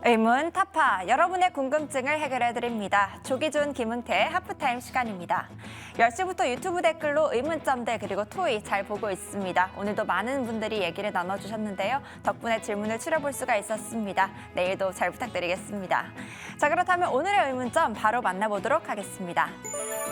의문 타파, 여러분의 궁금증을 해결해드립니다. 조기준, 김은태 하프타임 시간입니다. 10시부터 유튜브 댓글로 의문점들 그리고 토의 잘 보고 있습니다. 오늘도 많은 분들이 얘기를 나눠주셨는데요. 덕분에 질문을 추려볼 수가 있었습니다. 내일도 잘 부탁드리겠습니다. 자, 그렇다면 오늘의 의문점 바로 만나보도록 하겠습니다.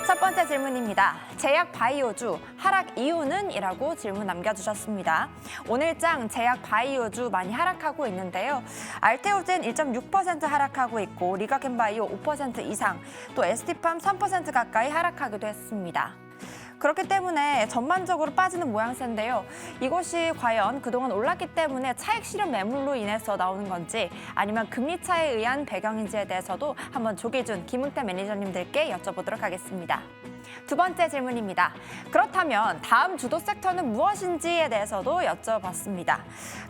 첫 번째 질문입니다. 제약 바이오주 하락 이유는? 이라고 질문 남겨주셨습니다. 오늘장 제약 바이오주 많이 하락하고 있는데요. 알테오젠 1.6% 하락하고 있고 리가켄바이오 5% 이상, 또 ST팜 3% 가까이 하락하기도 했습니다. 그렇기 때문에 전반적으로 빠지는 모양새인데요. 이것이 과연 그동안 올랐기 때문에 차익 실현 매물로 인해서 나오는 건지 아니면 금리 차에 의한 배경인지에 대해서도 한번 조기준, 김은태 매니저님들께 여쭤보도록 하겠습니다. 두 번째 질문입니다. 그렇다면 다음 주도 섹터는 무엇인지에 대해서도 여쭤봤습니다.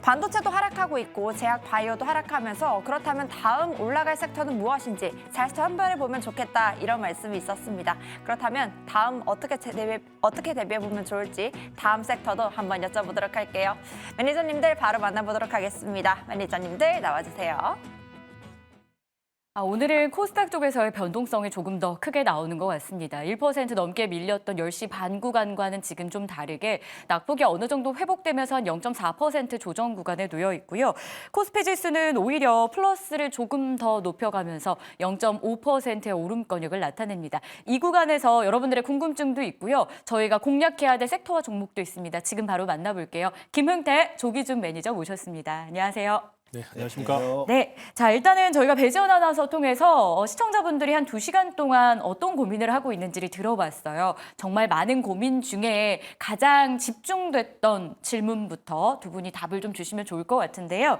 반도체도 하락하고 있고 제약 바이오도 하락하면서 그렇다면 다음 올라갈 섹터는 무엇인지 잘 선별해보면 좋겠다, 이런 말씀이 있었습니다. 그렇다면 다음 어떻게 대비해보면 좋을지 다음 섹터도 한번 여쭤보도록 할게요. 매니저님들 바로 만나보도록 하겠습니다. 매니저님들 나와주세요. 오늘은 코스닥 쪽에서의 변동성이 조금 더 크게 나오는 것 같습니다. 1% 넘게 밀렸던 10시 반 구간과는 지금 좀 다르게 낙폭이 어느 정도 회복되면서 한 0.4% 조정 구간에 놓여 있고요. 코스피 지수는 오히려 플러스를 조금 더 높여가면서 0.5%의 오름권역을 나타냅니다. 이 구간에서 여러분들의 궁금증도 있고요. 저희가 공략해야 될 섹터와 종목도 있습니다. 지금 바로 만나볼게요. 김흥태 조기준 매니저 모셨습니다. 안녕하세요. 네, 안녕하십니까. 네, 자 일단은 저희가 배지원 아나운서 통해서 시청자분들이 한 2시간 동안 어떤 고민을 하고 있는지를 들어봤어요. 정말 많은 고민 중에 가장 집중됐던 질문부터 두 분이 답을 좀 주시면 좋을 것 같은데요.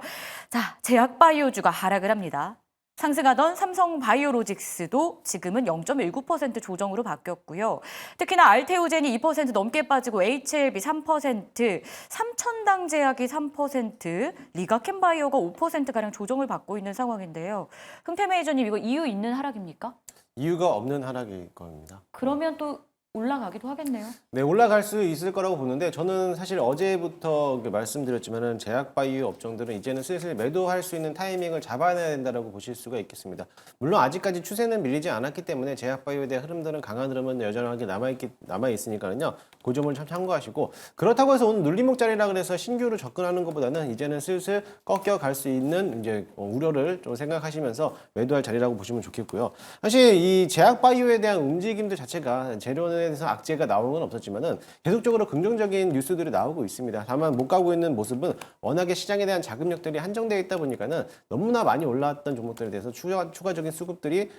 자, 제약바이오주가 하락을 합니다. 상승하던 삼성바이오로직스도 지금은 0.19% 조정으로 바뀌었고요. 특히나 알테오젠이 2% 넘게 빠지고 HLB 3%, 삼천당제약이 3%, 리가켄바이오가 5%가량 조정을 받고 있는 상황인데요. 흥태 매니저님, 이거 이유 있는 하락입니까? 이유가 없는 하락일 겁니다. 그러면 또 올라가기도 하겠네요. 네, 올라갈 수 있을 거라고 보는데 저는 사실 어제부터 말씀드렸지만은 제약바이오 업종들은 이제는 슬슬 매도할 수 있는 타이밍을 잡아내야 된다라고 보실 수가 있겠습니다. 물론 아직까지 추세는 밀리지 않았기 때문에 제약바이오에 대한 흐름들은 강한 흐름은 여전하게 남아 있으니까는요. 그 점을 참 참고하시고, 그렇다고 해서 오늘 눌림목 자리라 그래서 신규로 접근하는 것보다는 이제는 슬슬 꺾여갈 수 있는 이제 우려를 좀 생각하시면서 매도할 자리라고 보시면 좋겠고요. 사실 이 제약바이오에 대한 움직임들 자체가 재료는 에서 악재가 나오는 건 없었지만은 계속적으로 긍정적인 뉴스들이 나오고 있습니다. 다만 못 가고 있는 모습은 워낙에 시장에 대한 자금력들이 한정되어 있다 보니까는 너무나 많이 올라왔던 종목들에 대해서 추가적인 수급들이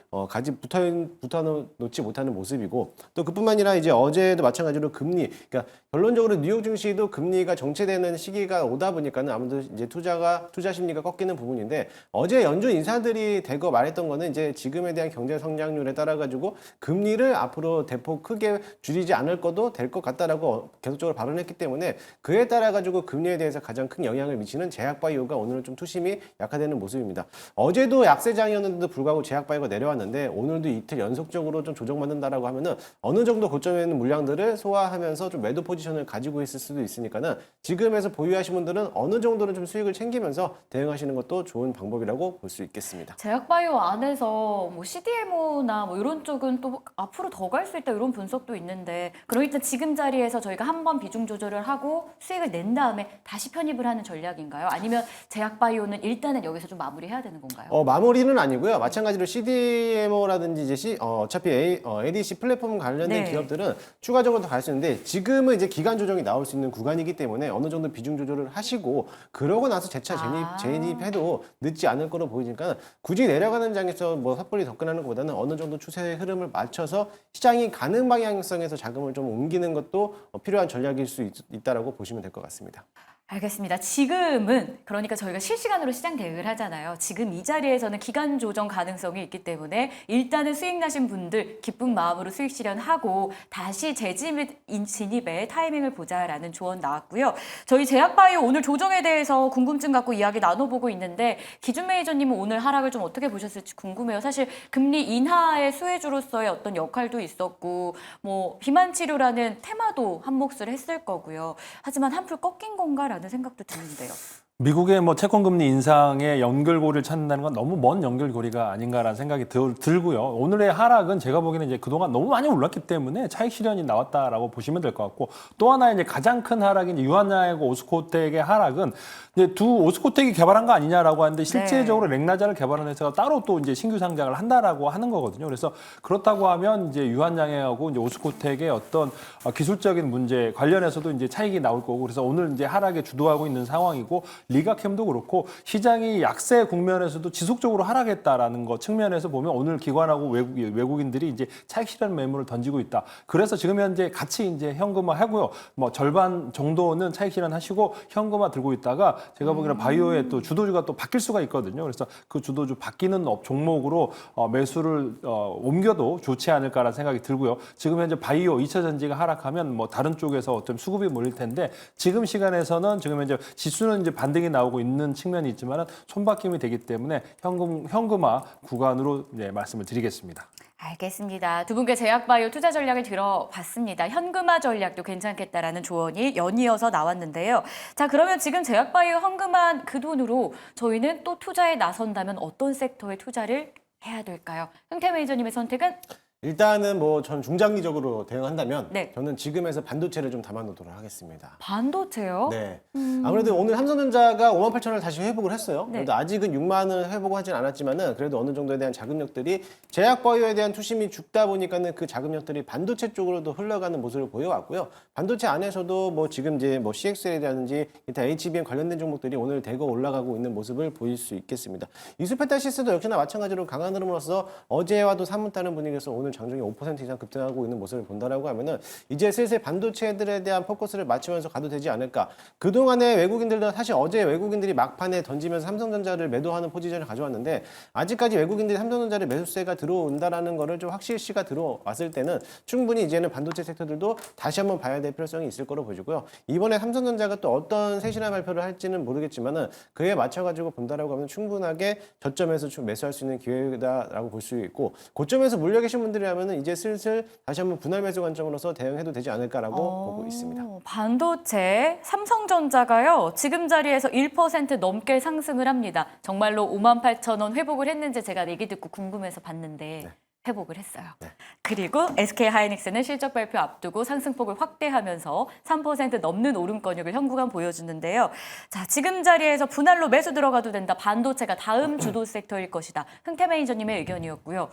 붙어놓지 못하는 모습이고, 또 그뿐만 아니라 이제 어제도 마찬가지로 금리, 그러니까 결론적으로 뉴욕 증시도 금리가 정체되는 시기가 오다 보니까는 아무래도 이제 투자 심리가 꺾이는 부분인데, 어제 연준 인사들이 대거 말했던 거는 이제 지금에 대한 경제 성장률에 따라 가지고 금리를 앞으로 대폭 크게 줄이지 않을 것도 될 것 같다라고 계속적으로 발언했기 때문에, 그에 따라 가지고 금리에 대해서 가장 큰 영향을 미치는 제약바이오가 오늘은 좀 투심이 약화되는 모습입니다. 어제도 약세장이었는데도 불구하고 제약바이오가 내려왔는데 오늘도 이틀 연속적으로 좀 조정받는다라고 하면은 어느 정도 고점에 있는 물량들을 소화하면서 좀 매도 포지션을 가지고 있을 수도 있으니까는 지금에서 보유하신 분들은 어느 정도는 좀 수익을 챙기면서 대응하시는 것도 좋은 방법이라고 볼 수 있겠습니다. 제약바이오 안에서 뭐 CDMO나 뭐 이런 쪽은 또 앞으로 더 갈 수 있다, 이런 분석도 있는데, 그럼 일단 지금 자리에서 저희가 한번 비중 조절을 하고 수익을 낸 다음에 다시 편입을 하는 전략인가요? 아니면 제약바이오는 일단은 여기서 좀 마무리해야 되는 건가요? 마무리는 아니고요. 마찬가지로 CDMO라든지 이제 어차피 ADC 플랫폼 관련된 네. 기업들은 추가적으로 더 갈 수 있는데, 지금은 이제 기간 조정이 나올 수 있는 구간이기 때문에 어느 정도 비중 조절을 하시고 그러고 나서 재차 재입해도 늦지 않을 거로 보이니까 굳이 내려가는 장에서 뭐 섣불리 접근하는 것보다는 어느 정도 추세의 흐름을 맞춰서 시장이 가는 방향성에서 자금을 좀 옮기는 것도 필요한 전략일 수 있다라고 보시면 될 것 같습니다. 알겠습니다. 지금은 그러니까 저희가 실시간으로 시장 대응을 하잖아요. 지금 이 자리에서는 기간 조정 가능성이 있기 때문에 일단은 수익 나신 분들 기쁜 마음으로 수익 실현하고 다시 진입의 타이밍을 보자라는 조언 나왔고요. 저희 제약바이오 오늘 조정에 대해서 궁금증 갖고 이야기 나눠보고 있는데, 기준 매니저님은 오늘 하락을 좀 어떻게 보셨을지 궁금해요. 사실 금리 인하의 수혜주로서의 어떤 역할도 있었고 뭐 비만 치료라는 테마도 한 몫을 했을 거고요. 하지만 한풀 꺾인 건가라는 생각도 드는데요. 미국의 뭐 채권 금리 인상의 연결고리를 찾는다는 건 너무 먼 연결고리가 아닌가라는 생각이 들고요. 오늘의 하락은 제가 보기에는 이제 그동안 너무 많이 올랐기 때문에 차익 실현이 나왔다라고 보시면 될 것 같고, 또 하나 이제 가장 큰 하락이 이제 유한야하고 오스코텍의 하락은 이제 두 오스코텍이 개발한 거 아니냐라고 하는데 실제적으로 렉나자를 개발한 회사가 따로 또 이제 신규 상장을 한다라고 하는 거거든요. 그래서 그렇다고 하면 이제 유한양하고 이제 오스코텍의 어떤 기술적인 문제 관련해서도 이제 차익이 나올 거고, 그래서 오늘 이제 하락에 주도하고 있는 상황이고, 리가캠도 그렇고 시장이 약세 국면에서도 지속적으로 하락했다라는 것 측면에서 보면 오늘 기관하고 외국인들이 이제 차익 실현 매물을 던지고 있다. 그래서 지금 현재 같이 이제 현금화 하고요. 뭐 절반 정도는 차익 실현하시고 현금화 들고 있다가 제가 보기에는 바이오의 또 주도주가 또 바뀔 수가 있거든요. 그래서 그 주도주 바뀌는 종목으로 매수를 옮겨도 좋지 않을까라는 생각이 들고요. 지금 현재 바이오 2차 전지가 하락하면 뭐 다른 쪽에서 어떤 수급이 몰릴 텐데, 지금 시간에서는 지금 현재 지수는 이제 반등이 나오고 있는 측면이 있지만은 손바뀜이 되기 때문에 현금화 구간으로 말씀을 드리겠습니다. 알겠습니다. 두 분께 제약바이오 투자 전략을 들어봤습니다. 현금화 전략도 괜찮겠다라는 조언이 연이어서 나왔는데요. 자, 그러면 지금 제약바이오 현금화한 그 돈으로 저희는 또 투자에 나선다면 어떤 섹터에 투자를 해야 될까요? 흥태 매니저님의 선택은? 일단은 뭐 전 중장기적으로 대응한다면 네. 저는 지금에서 반도체를 좀 담아놓도록 하겠습니다. 반도체요? 네. 아무래도 오늘 삼성전자가 58,000원을 다시 회복을 했어요. 네. 그래도 아직은 6만 원을 회복하진 않았지만은 그래도 어느 정도에 대한 자금력들이 제약바이오에 대한 투심이 죽다 보니까는 그 자금력들이 반도체 쪽으로도 흘러가는 모습을 보여왔고요. 반도체 안에서도 뭐 지금 이제 뭐 CXL이라든지 기타 HBM 관련된 종목들이 오늘 대거 올라가고 있는 모습을 보일 수 있겠습니다. 이수페타시스도 역시나 마찬가지로 강한 흐름으로서 어제와도 사뭇다른 분위기에서 오늘 장중에 5% 이상 급등하고 있는 모습을 본다라고 하면은 이제 슬슬 반도체들에 대한 포커스를 맞추면서 가도 되지 않을까. 그동안에 외국인들도 사실 어제 외국인들이 막판에 던지면서 삼성전자를 매도하는 포지션을 가져왔는데, 아직까지 외국인들이 삼성전자를 매수세가 들어온다라는 거를 좀 확실시가 들어왔을 때는 충분히 이제는 반도체 섹터들도 다시 한번 봐야 될 필요성이 있을 거로 보이고요. 이번에 삼성전자가 또 어떤 세신화 발표를 할지는 모르겠지만은 그에 맞춰가지고 본다라고 하면 충분하게 저점에서 좀 매수할 수 있는 기회다라고 볼 수 있고, 고점에서 물려 계신 분들이라면은 이제 슬슬 다시 한번 분할 매수 관점으로서 대응해도 되지 않을까라고 보고 있습니다. 반도체 삼성전자가요, 지금 자리에서 1% 넘게 상승을 합니다. 정말로 58,000원 회복을 했는지 제가 얘기 듣고 궁금해서 봤는데 네. 회복을 했어요. 네. 그리고 SK하이닉스는 실적 발표 앞두고 상승폭을 확대하면서 3% 넘는 오름권역을 현 구간 보여주는데요. 자, 지금 자리에서 분할로 매수 들어가도 된다. 반도체가 다음 주도 섹터일 것이다. 흥태 매니저님의 의견이었고요.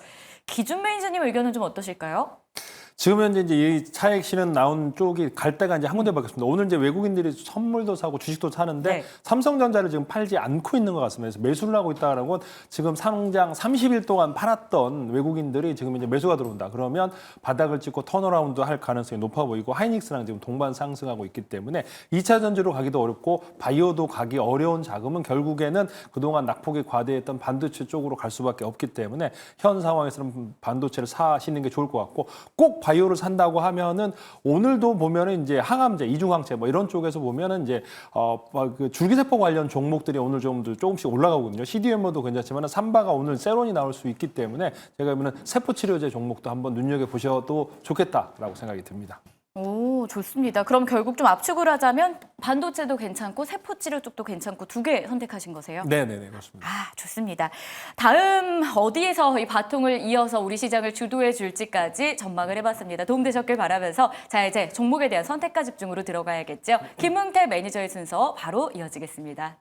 기준 매니저님의 의견은 좀 어떠실까요? 지금 현재 이제 이 차익 실현 나온 쪽이 갈 때가 이제 한 군데 바뀌었습니다. 오늘 이제 외국인들이 선물도 사고 주식도 사는데 네. 삼성전자를 지금 팔지 않고 있는 것 같습니다. 그래서 매수를 하고 있다는 건 지금 상장 30일 동안 팔았던 외국인들이 지금 이제 매수가 들어온다. 그러면 바닥을 찍고 턴어라운드 할 가능성이 높아 보이고, 하이닉스랑 지금 동반 상승하고 있기 때문에 2차 전지로 가기도 어렵고 바이오도 가기 어려운 자금은 결국에는 그동안 낙폭이 과대했던 반도체 쪽으로 갈 수밖에 없기 때문에 현 상황에서는 반도체를 사시는 게 좋을 것 같고, 꼭 바이오를 산다고 하면은 오늘도 보면은 이제 항암제, 이중항체 뭐 이런 쪽에서 보면은 이제 그 줄기세포 관련 종목들이 오늘 좀 조금씩 올라가거든요. CDMO도 괜찮지만 삼바가 오늘 세론이 나올 수 있기 때문에 제가 보면 세포 치료제 종목도 한번 눈여겨 보셔도 좋겠다라고 생각이 듭니다. 오, 좋습니다. 그럼 결국 좀 압축을 하자면 반도체도 괜찮고 세포치료 쪽도 괜찮고 두 개 선택하신 거세요? 네네네, 그렇습니다. 아, 좋습니다. 다음 어디에서 이 바통을 이어서 우리 시장을 주도해 줄지까지 전망을 해봤습니다. 도움되셨길 바라면서 자, 이제 종목에 대한 선택과 집중으로 들어가야겠죠. 김흥태 매니저의 순서 바로 이어지겠습니다.